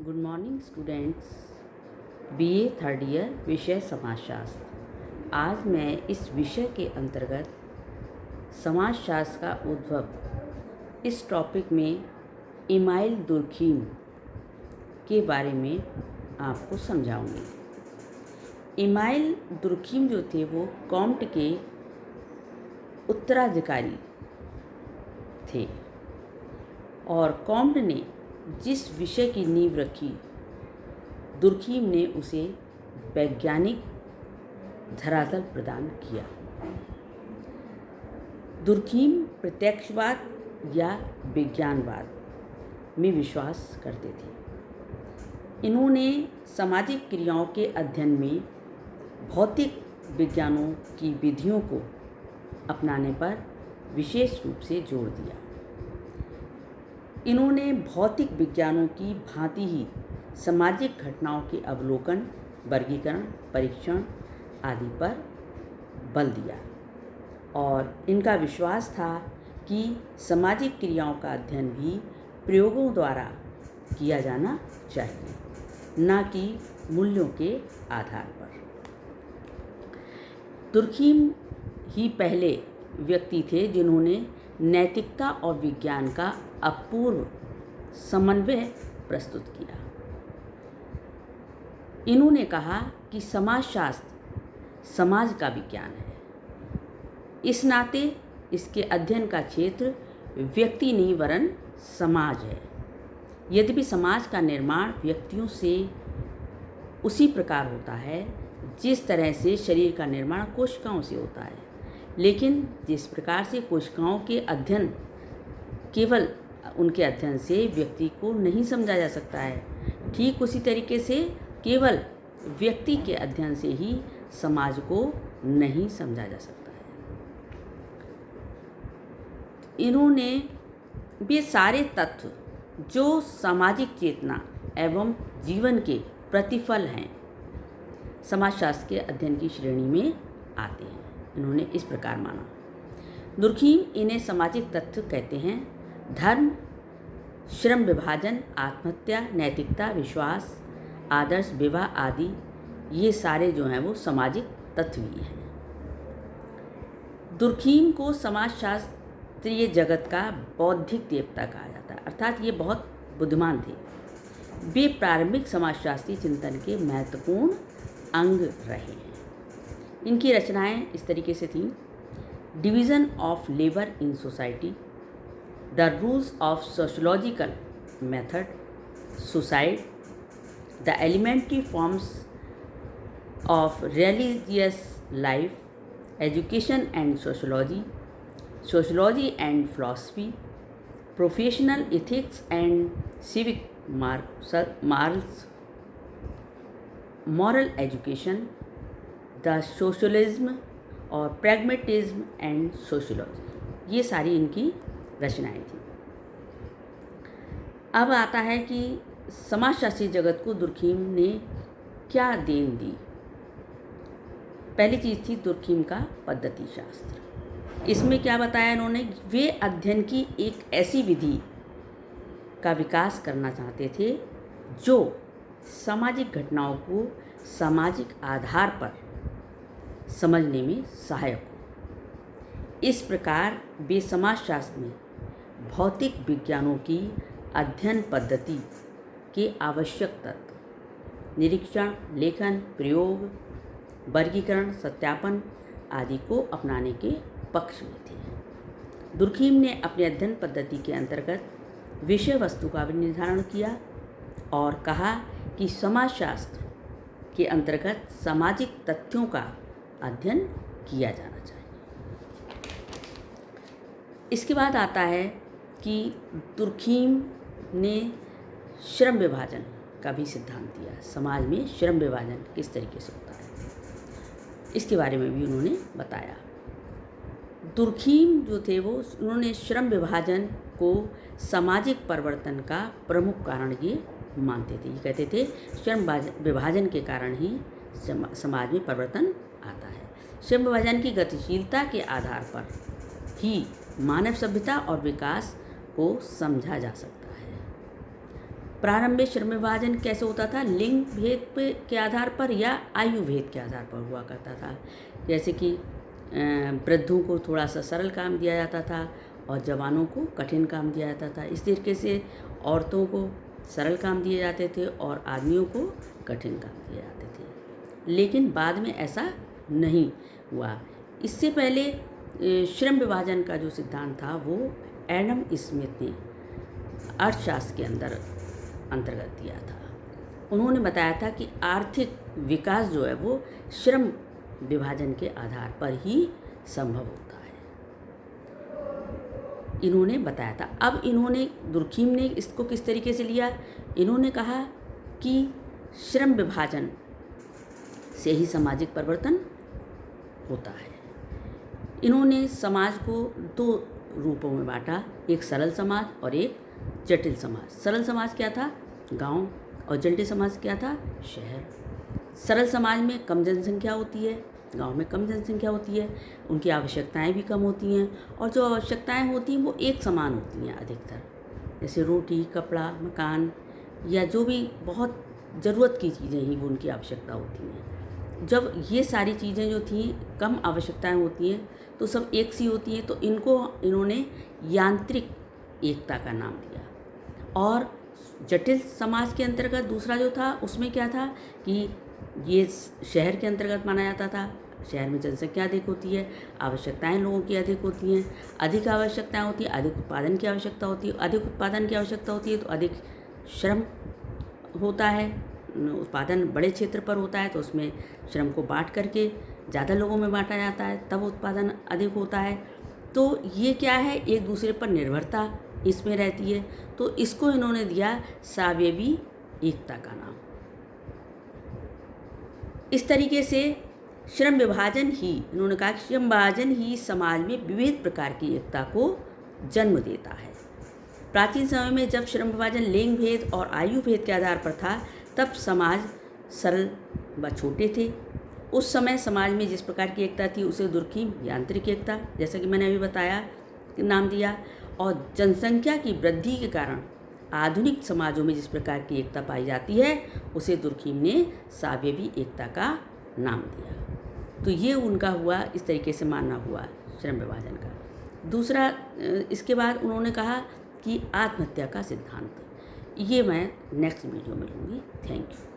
Good morning students. BA third year, विषय समाजशास्त्र। आज मैं इस विषय के अंतर्गत समाजशास्त्र का उद्भव इस टॉपिक में इमाइल दुर्खीम के बारे में आपको समझाऊंगी। इमाइल दुर्खीम जो थे वो कॉम्ट के उत्तराधिकारी थे और कॉम्ट ने जिस विषय की नींव रखी, दुर्खीम ने उसे वैज्ञानिक धरातल प्रदान किया। दुर्खीम प्रत्यक्षवाद या विज्ञानवाद में विश्वास करते थे। इन्होंने सामाजिक क्रियाओं के अध्ययन में भौतिक विज्ञानों की विधियों को अपनाने पर विशेष रूप से जोर दिया। इन्होंने भौतिक विज्ञानों की भांति ही सामाजिक घटनाओं के अवलोकन, वर्गीकरण, परीक्षण आदि पर बल दिया और इनका विश्वास था कि सामाजिक क्रियाओं का अध्ययन भी प्रयोगों द्वारा किया जाना चाहिए, न कि मूल्यों के आधार पर। दुर्खीम ही पहले व्यक्ति थे जिन्होंने नैतिकता और विज्ञान का अपूर्व समन्वय प्रस्तुत किया। इन्होंने कहा कि समाजशास्त्र समाज का विज्ञान है, इस नाते इसके अध्ययन का क्षेत्र व्यक्ति नहीं वरन समाज है। यद्यपि समाज का निर्माण व्यक्तियों से उसी प्रकार होता है जिस तरह से शरीर का निर्माण कोशिकाओं से होता है, लेकिन जिस प्रकार से कोशिकाओं के अध्ययन केवल उनके अध्ययन से व्यक्ति को नहीं समझा जा सकता है, ठीक उसी तरीके से केवल व्यक्ति के अध्ययन से ही समाज को नहीं समझा जा सकता है। इन्होंने वे सारे तत्व जो सामाजिक चेतना एवं जीवन के प्रतिफल हैं, समाजशास्त्र के अध्ययन की श्रेणी में आते हैं। इन्होंने इस प्रकार माना। दुर्खीम इन्हें सामाजिक तत्व कहते हैं। धर्म, श्रम विभाजन, आत्महत्या, नैतिकता, विश्वास, आदर्श, विवाह आदि ये सारे जो हैं वो सामाजिक तत्व ही हैं। दुर्खीम को समाजशास्त्रीय जगत का बौद्धिक देवता कहा जाता है, अर्थात ये बहुत बुद्धिमान थे। वे प्रारंभिक समाजशास्त्रीय चिंतन के महत्वपूर्ण अंग रहे हैं। इनकी रचनाएं इस तरीके से थीं: division of labour in society, the rules of sociological method, suicide, the elementary forms of religious life, education and sociology, sociology and philosophy, professional ethics and civic morals, moral education, the socialism और pragmatism and sociology, ये सारी इनकी रचनाएं थी। अब आता है कि समाजशास्त्री जगत को दुर्खीम ने क्या देन दी। पहली चीज़ थी दुर्खीम का पद्धति शास्त्र। इसमें क्या बताया इन्होंने? वे अध्ययन की एक ऐसी विधि का विकास करना चाहते थे जो सामाजिक घटनाओं को सामाजिक आधार पर समझने में सहायक हो। इस प्रकार वे समाजशास्त्र में भौतिक विज्ञानों की अध्ययन पद्धति के आवश्यक तत्व, निरीक्षण, लेखन, प्रयोग, वर्गीकरण, सत्यापन आदि को अपनाने के पक्ष में थे। दुर्खीम ने अपने अध्ययन पद्धति के अंतर्गत विषय वस्तु का भी निर्धारण किया और कहा कि समाजशास्त्र के अंतर्गत सामाजिक तथ्यों का अध्ययन किया जाना चाहिए। इसके बाद आता है कि दुर्खीम ने श्रम विभाजन का भी सिद्धांत दिया। समाज में श्रम विभाजन किस तरीके से होता है, इसके बारे में भी उन्होंने बताया। दुर्खीम जो थे वो उन्होंने श्रम विभाजन को सामाजिक परिवर्तन का प्रमुख कारण ये मानते थे। ये कहते थे श्रम विभाजन के कारण ही समाज में परिवर्तन आता है। श्रम विभाजन की गतिशीलता के आधार पर ही मानव सभ्यता और विकास को समझा जा सकता है। प्रारंभ में श्रम विभाजन कैसे होता था? लिंग भेद के आधार पर या आयु भेद के आधार पर हुआ करता था। जैसे कि वृद्धों को थोड़ा सा सरल काम दिया जाता था और जवानों को कठिन काम दिया जाता था। इस तरीके से औरतों को सरल काम दिए जाते थे और आदमियों को कठिन काम दिए जाते थे। लेकिन बाद में ऐसा नहीं हुआ। इससे पहले श्रम विभाजन का जो सिद्धांत था वो एडम स्मिथ ने अर्थशास्त्र के अंतर्गत दिया था। उन्होंने बताया था कि आर्थिक विकास जो है वो श्रम विभाजन के आधार पर ही संभव होता है, इन्होंने बताया था। अब दुर्खीम ने इसको किस तरीके से लिया? इन्होंने कहा कि श्रम विभाजन से ही सामाजिक परिवर्तन होता है। इन्होंने समाज को दो रूपों में बांटा, एक सरल समाज और एक जटिल समाज। सरल समाज क्या था? गांव। और जटिल समाज क्या था? शहर। सरल समाज में कम जनसंख्या होती है, गांव में कम जनसंख्या होती है, उनकी आवश्यकताएं भी कम होती हैं और जो आवश्यकताएं होती हैं वो एक समान होती हैं अधिकतर, जैसे रोटी, कपड़ा, मकान या जो भी बहुत ज़रूरत की चीज़ें ही वो उनकी आवश्यकता होती हैं। जब ये सारी चीज़ें जो थी कम आवश्यकताएं होती हैं तो सब एक सी होती हैं, तो इन्होंने यांत्रिक एकता का नाम दिया। और जटिल समाज के अंतर्गत दूसरा जो था उसमें क्या था कि ये शहर के अंतर्गत माना जाता था। शहर में जनसंख्या अधिक होती है, आवश्यकताएं लोगों की अधिक होती हैं, अधिक आवश्यकताएं होती हैं, अधिक उत्पादन की आवश्यकता होती है, अधिक उत्पादन की आवश्यकता होती है तो अधिक श्रम होता है। उत्पादन बड़े क्षेत्र पर होता है तो उसमें श्रम को बांट करके ज़्यादा लोगों में बांटा जाता है, तब उत्पादन अधिक होता है। तो ये क्या है? एक दूसरे पर निर्भरता इसमें रहती है। तो इसको इन्होंने दिया सावयवी एकता का नाम। इस तरीके से श्रम विभाजन ही, इन्होंने कहा कि श्रम विभाजन ही समाज में विविध प्रकार की एकता को जन्म देता है। प्राचीन समय में जब श्रम विभाजन लिंग भेद और आयु भेद के आधार पर था तब समाज सरल व छोटे थे। उस समय समाज में जिस प्रकार की एकता थी उसे दुर्खीम यांत्रिक एकता, जैसा कि मैंने अभी बताया, नाम दिया। और जनसंख्या की वृद्धि के कारण आधुनिक समाजों में जिस प्रकार की एकता पाई जाती है उसे दुर्खीम ने सावयवी एकता का नाम दिया। तो ये उनका हुआ, इस तरीके से मानना हुआ श्रम विभाजन का। दूसरा, इसके बाद उन्होंने कहा कि आत्महत्या का सिद्धांत, ये मैं नेक्स्ट वीडियो में लूँगी। Thank you.